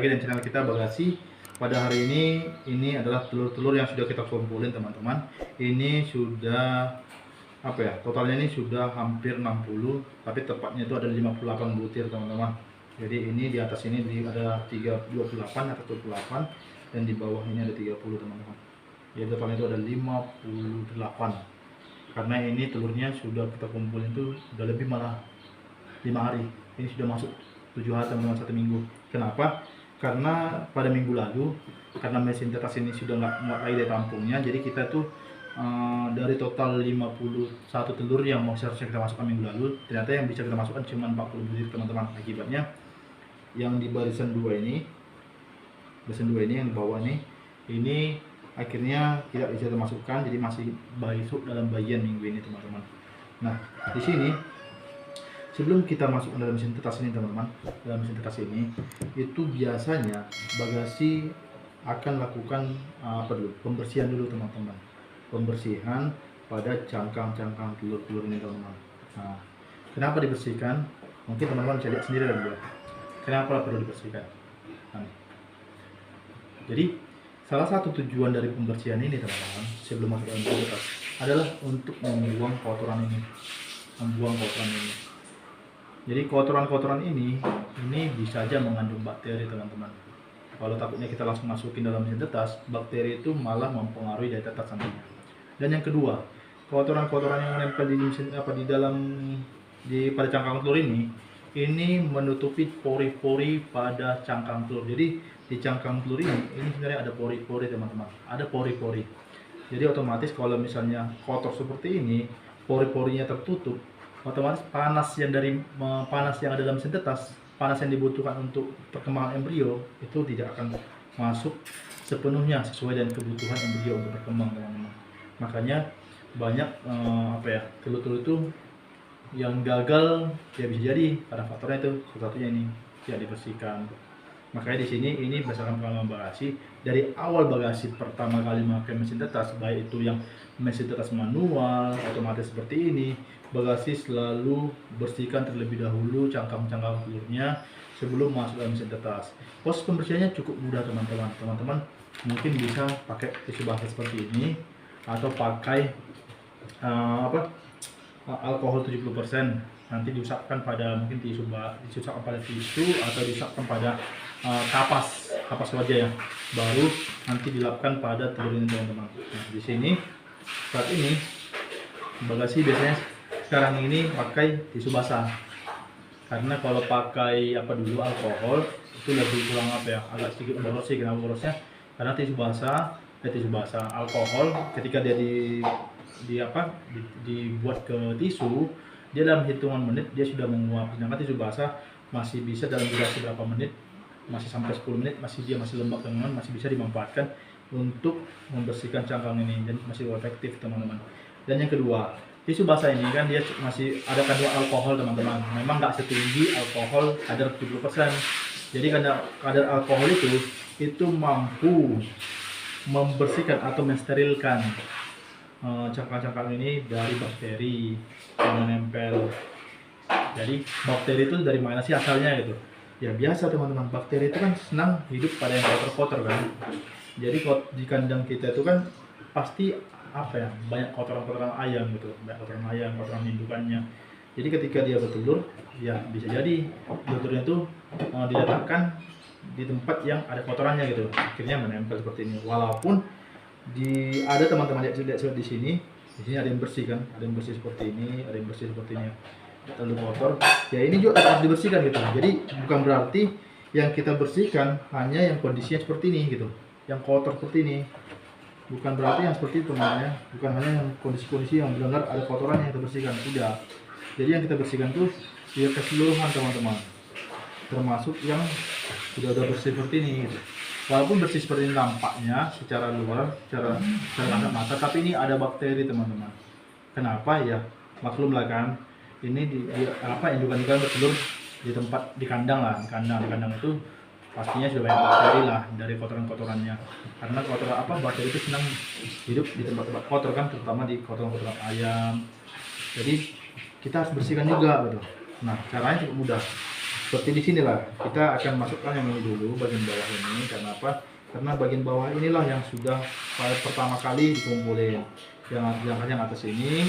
lagi dengan channel kita Bagasi. Pada hari ini adalah telur-telur yang sudah kita kumpulin teman-teman. Ini sudah totalnya ini sudah hampir 60, tapi tepatnya itu ada 58 butir teman-teman. Jadi ini di atas ini ada 28 atau 28 dan di bawah ini ada 30 teman-teman. Jadi totalnya itu ada 58. Karena ini telurnya sudah kita kumpulin itu sudah lebih malah 5 hari. Ini sudah masuk 7 hari teman-teman, 1 minggu. Kenapa? Karena pada minggu lalu, karena mesin tetas ini sudah nggak lagi dari tampungnya, jadi kita tuh dari total 51 telur yang mau seharusnya kita masukkan minggu lalu, ternyata yang bisa kita masukkan cuma 40 butir teman-teman. Akibatnya yang di barisan 2 ini yang di bawah ini akhirnya tidak bisa kita masukkan, jadi masih masuk dalam bagian minggu ini teman-teman. Nah, di sini sebelum kita masuk dalam mesin tetas ini teman-teman, dalam mesin tetas ini itu biasanya Bagasi akan lakukan pembersihan dulu teman-teman, pembersihan pada cangkang-cangkang telur-telur ini teman-teman. Nah, kenapa dibersihkan? Mungkin teman-teman bisa lihat sendiri dulu. Kenapa perlu dibersihkan? Nah, jadi salah satu tujuan dari pembersihan ini teman-teman sebelum masuk dalam mesin tetas adalah untuk membuang kotoran ini, Jadi kotoran-kotoran ini bisa saja mengandung bakteri teman-teman. Kalau takutnya kita langsung masukin dalam mesin tetas, bakteri itu malah mempengaruhi daya tetas nantinya. Dan yang kedua, kotoran-kotoran yang menempel di mesin pada cangkang telur ini menutupi pori-pori pada cangkang telur. Jadi di cangkang telur ini sebenarnya ada pori-pori teman-teman, ada pori-pori. Jadi otomatis kalau misalnya kotor seperti ini, pori-porinya tertutup, otomatis panas yang ada dalam mesin tetas, panas yang dibutuhkan untuk perkembangan embrio itu tidak akan masuk sepenuhnya sesuai dengan kebutuhan embrio untuk berkembang teman-teman. Makanya banyak telur-telur itu yang gagal ya bisa jadi karena faktornya itu satu-satunya ini tidak dibersihkan. Makanya di sini ini berdasarkan pengalaman Bagasi, dari awal Bagasi pertama kali memakai mesin tetas, baik itu yang mesin tetas manual, otomatis seperti ini, Bagasi selalu bersihkan terlebih dahulu cangkang-cangkang telurnya sebelum masuk dalam mesin tetas. Proses pembersihannya cukup mudah teman-teman. Teman-teman mungkin bisa pakai tisu basah seperti ini atau pakai alkohol 70%. Nanti diusapkan pada mungkin diusapkan pada tisu atau diusapkan pada kapas wajah ya. Baru nanti dilapkan pada telur ini teman-teman. Nah, di sini saat ini Bagasi biasanya sekarang ini pakai tisu basah. Karena kalau pakai alkohol itu lebih kurang agak sedikit boros sih. Kenapa borosnya? Karena tisu basah alkohol ketika dia dibuat ke tisu, dia dalam hitungan menit dia sudah menguap. Sedangkan tisu basah masih bisa dalam durasi berapa menit, masih sampai 10 menit masih lembab teman-teman, masih bisa dimanfaatkan untuk membersihkan cangkang ini dan masih efektif teman-teman. Dan yang kedua, tisu basah ini kan dia masih ada kandungan alkohol teman-teman. Memang nggak setinggi alkohol kadar 70%. Jadi kadar alkohol itu mampu membersihkan atau mensterilkan cangkang-cangkang ini dari bakteri yang menempel. Jadi bakteri itu dari mana sih asalnya gitu? Ya biasa teman-teman, bakteri itu kan senang hidup pada yang kotor-kotor kan. Jadi di kandang kita itu kan pasti banyak kotoran-kotoran ayam gitu, banyak kotoran ayam, kotoran indukannya. Jadi ketika dia bertelur, ya bisa jadi telurnya itu diletakkan di tempat yang ada kotorannya gitu, akhirnya menempel seperti ini. Walaupun ada teman-teman lihat di sini ada yang bersih kan, ada yang bersih seperti ini, ada yang bersih seperti ini, terlalu kotor. Ya ini juga harus dibersihkan gitu. Jadi bukan berarti yang kita bersihkan hanya yang kondisinya seperti ini gitu, yang kotor seperti ini. Bukan berarti yang seperti itu namanya, bukan hanya yang kondisi-kondisi yang benar-benar ada kotoran yang kita bersihkan, tidak. Jadi yang kita bersihkan tuh ya keseluruhan teman-teman, termasuk yang sudah bersih seperti ini gitu. Walaupun bersih seperti ini nampaknya secara luar, secara kasat mata, tapi ini ada bakteri teman-teman. Kenapa ya? Maklum lah kan, ini indukan-indukan bertelur di kandang itu pastinya sudah banyak bakteri lah dari kotoran-kotorannya. Karena bakteri itu senang hidup di tempat-tempat kotor kan, terutama di kotoran-kotoran ayam. Jadi kita harus bersihkan juga gitu. Nah, caranya cukup mudah. seperti di sinilah kita akan masukkan yang ini dulu, bagian bawah ini. Karena apa? Karena bagian bawah inilah yang sudah pertama kali dikumpulin. Yang atas ini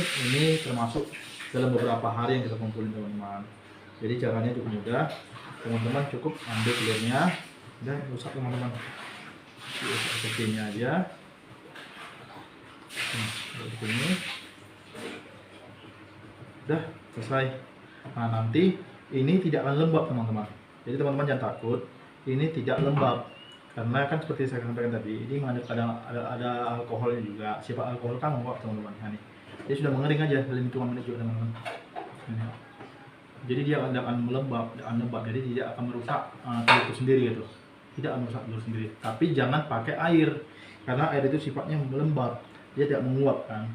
termasuk dalam beberapa hari yang kita kumpulin teman-teman. Jadi caranya cukup mudah, teman-teman cukup ambil telurnya dan rusak teman-teman, seperti ini aja. Seperti ini udah selesai. Nah nanti ini tidak akan lembab teman-teman, jadi teman-teman jangan takut ini tidak lembab, karena kan seperti saya sampaikan tadi, ini ada alkoholnya juga, sifat alkohol kan menguap teman-teman. Nah, nih dia sudah mengering aja dalam hitungan menit juga teman-teman. Jadi dia akan melembab, jadi tidak akan merusak telur itu sendiri gitu, tidak akan merusak telur sendiri. Tapi jangan pakai air, karena air itu sifatnya melembab, dia tidak menguap kan.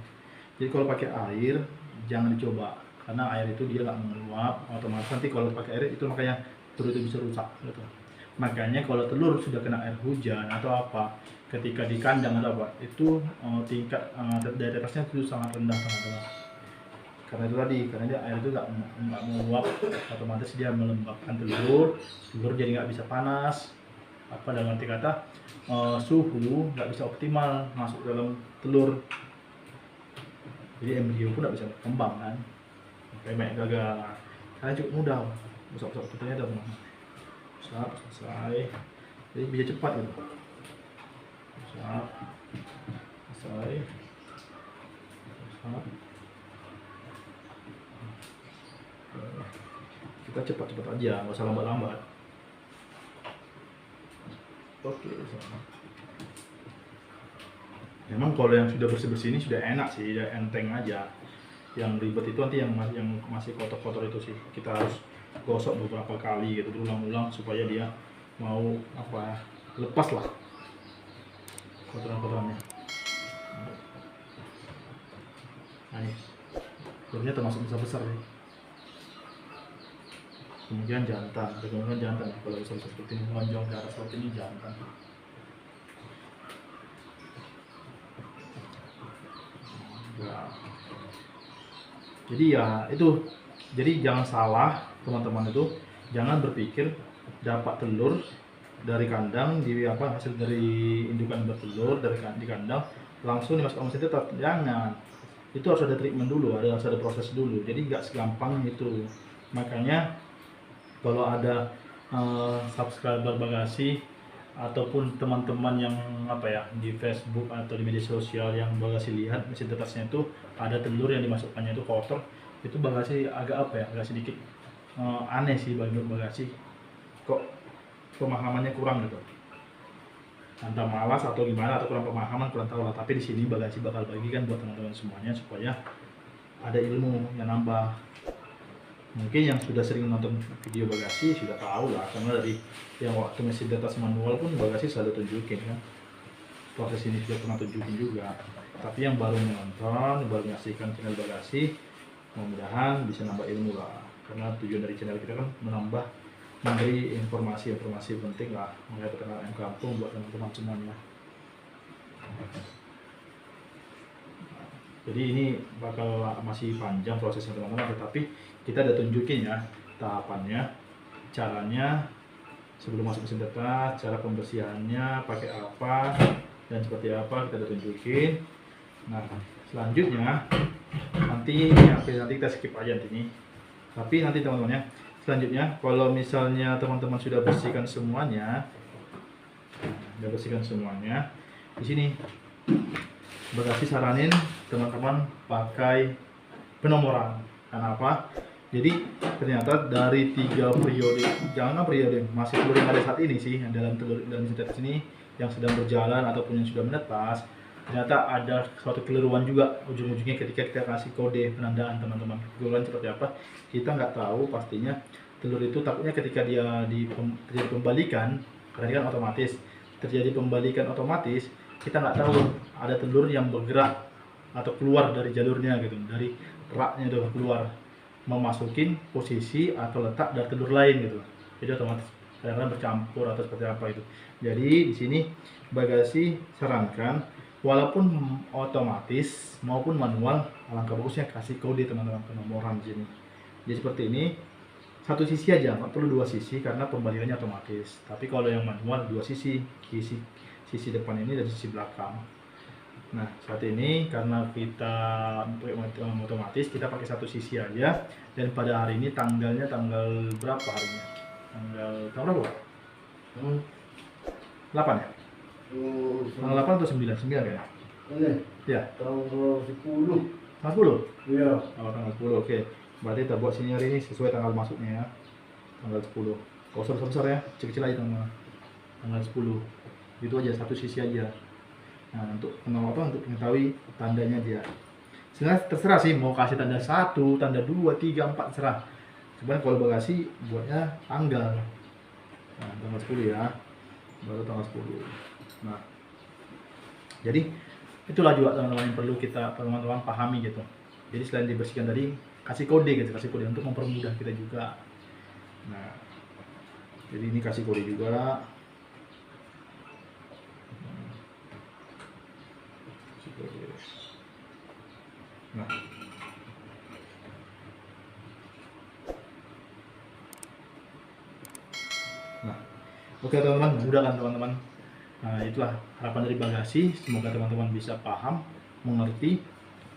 Jadi kalau pakai air jangan dicoba, karena air itu dia nggak menguap, otomatis nanti kalau pakai air itu makanya telur itu bisa rusak gitu. Makanya kalau telur sudah kena air hujan atau apa, ketika di kandang atau apa, itu tingkat daya tetasnya itu sangat rendah teman-teman. Karena itu tadi, karena dia air itu nggak menguap, otomatis dia melembabkan telur jadi nggak bisa panas. Apa dalam arti kata suhu nggak bisa optimal masuk dalam telur, jadi embrio pun nggak bisa berkembang kan, kayak gagal. Karena cukup mudah, usap-usap telurnya teman-teman, usap selesai, jadi bisa cepat gitu. Usap selesai, usap. Kita cepat-cepat aja, nggak usah lambat-lambat. Oke, sama. Memang kalau yang sudah bersih-bersih ini sudah enak sih, sudah enteng aja. Yang ribet itu nanti yang masih kotor-kotor itu sih, kita harus gosok beberapa kali gitu, berulang-ulang supaya dia mau apa, lepas lah kotoran-kotorannya. Nah ini telurnya termasuk besar-besar nih. Kemudian jantan, kalau bisa seperti ini, lonjong ke atas seperti ini jantan. Ya. Jadi ya itu, jadi jangan salah teman-teman, itu jangan berpikir dapat telur dari kandang hasil dari indukan bertelur di kandang langsung dimasukkan mesin tetap, jangan. Itu harus ada treatment dulu, harus ada proses dulu, jadi nggak segampang itu. Makanya kalau ada subscriber Bagasi ataupun teman-teman yang di Facebook atau di media sosial yang Bagasi lihat mesin tetasnya itu ada telur yang dimasukkannya itu kotor, itu Bagasi agak agak sedikit aneh sih bagi Bagasi, kok pemahamannya kurang gitu, entah malas atau gimana, atau kurang pemahaman, kurang tahu lah. Tapi di sini Bagasi bakal bagikan buat teman-teman semuanya supaya ada ilmu yang nambah. Mungkin yang sudah sering nonton video Bagasi sudah tahu lah, karena dari yang waktu mesin tetas manual pun Bagasi selalu tunjukin kan, proses ini sudah pernah tunjukin juga. Tapi yang baru menonton, baru menyaksikan channel Bagasi, mudah-mudahan bisa nambah ilmu lah, karena tujuan dari channel kita kan memberi informasi penting lah mengenai peternakan kampung buat teman-teman semuanya. Jadi ini bakal masih panjang prosesnya teman-teman, tetapi kita udah tunjukin ya tahapannya, caranya sebelum masuk mesin tetas, cara pembersihannya pakai apa dan seperti apa, kita udah tunjukin. Nah selanjutnya nanti kita skip aja ini. Tapi nanti teman-teman ya, selanjutnya kalau misalnya teman-teman sudah bersihkan semuanya, di sini Bagasi saranin teman-teman pakai penomoran. Kenapa? Jadi ternyata dari 3 periode, masih telur yang ada saat ini sih, yang dalam mesin tetas ini yang sedang berjalan ataupun yang sudah menetas, ternyata ada suatu keliruan juga ujung-ujungnya ketika kita kasih kode penandaan teman-teman. Keliruan seperti apa? Kita nggak tahu pastinya. Telur itu takutnya ketika dia terjadi pembalikan, karena kan otomatis terjadi pembalikan otomatis, kita nggak tahu ada telur yang bergerak atau keluar dari jalurnya gitu, dari raknya itu keluar, memasukin posisi atau letak dari telur lain gitu. Jadi otomatis kadang-kadang bercampur atau seperti apa itu. Jadi di sini Bagasi sarankan walaupun otomatis maupun manual, alangkah bagusnya kasih kode teman-teman penomoran di sini. Jadi seperti ini satu sisi aja, nggak perlu dua sisi karena pembalikannya otomatis. Tapi kalau yang manual dua sisi, sisi depan ini dan sisi belakang. Nah saat ini karena kita otomatis, kita pakai satu sisi aja. Dan pada hari ini tanggalnya tanggal berapa harinya? Tanggal berapa? 8 ya? Tanggal 8 atau 9? 9 ya? Ini Ya. tanggal 10. Tanggal 10? Iya. Oh, tanggal 10, oke. Berarti kita buat sini hari ini sesuai tanggal masuknya ya. Tanggal 10. Kalau besar ya, kecil-kecil aja tanggal 10. Itu aja, satu sisi aja. Nah, untuk untuk mengetahui tandanya dia. Sebenarnya terserah sih mau kasih tanda 1, tanda 2, 3, 4 terserah. Sebenarnya kalau bagasi buatnya tanggal. Nah, tanggal 10 ya. Baru tanggal 10. Nah. Jadi itulah juga teman-teman yang perlu kita teman-teman pahami gitu. Jadi selain dibersihkan tadi, kasih kode untuk mempermudah kita juga. Nah, jadi ini kasih kode juga. Nah, oke teman-teman, mudah kan teman-teman. Nah itulah harapan dari bagasi. Semoga teman-teman bisa paham, mengerti,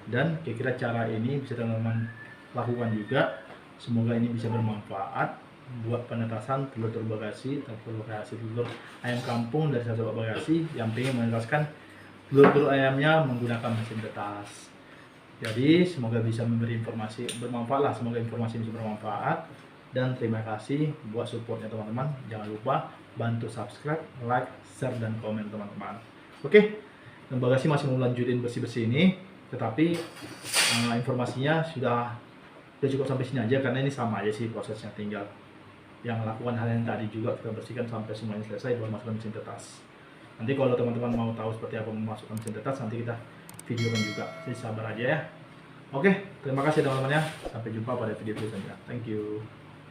dan kira-kira cara ini bisa teman-teman lakukan juga. Semoga ini bisa bermanfaat buat penetasan telur-telur bagasi, telur ayam kampung dari sahabat bagasi yang ingin menetaskan telur-telur ayamnya menggunakan mesin tetas. Jadi semoga bisa memberi informasi bermanfaat lah. Semoga informasi ini bisa bermanfaat. Dan terima kasih buat supportnya teman-teman. Jangan lupa bantu subscribe, like, share, dan komen teman-teman. Oke, dan bagasi masih mau lanjutin bersih-bersih ini, tetapi informasinya sudah cukup sampai sini aja karena ini sama aja sih prosesnya. Tinggal yang lakukan hal yang tadi juga kita bersihkan sampai semuanya selesai baru masukkan mesin tetas. Nanti kalau teman-teman mau tahu seperti apa memasukkan mesin tetas, nanti kita videokan juga. Jadi sabar aja ya. Oke, terima kasih teman-teman ya. Sampai jumpa pada video selanjutnya. Thank you.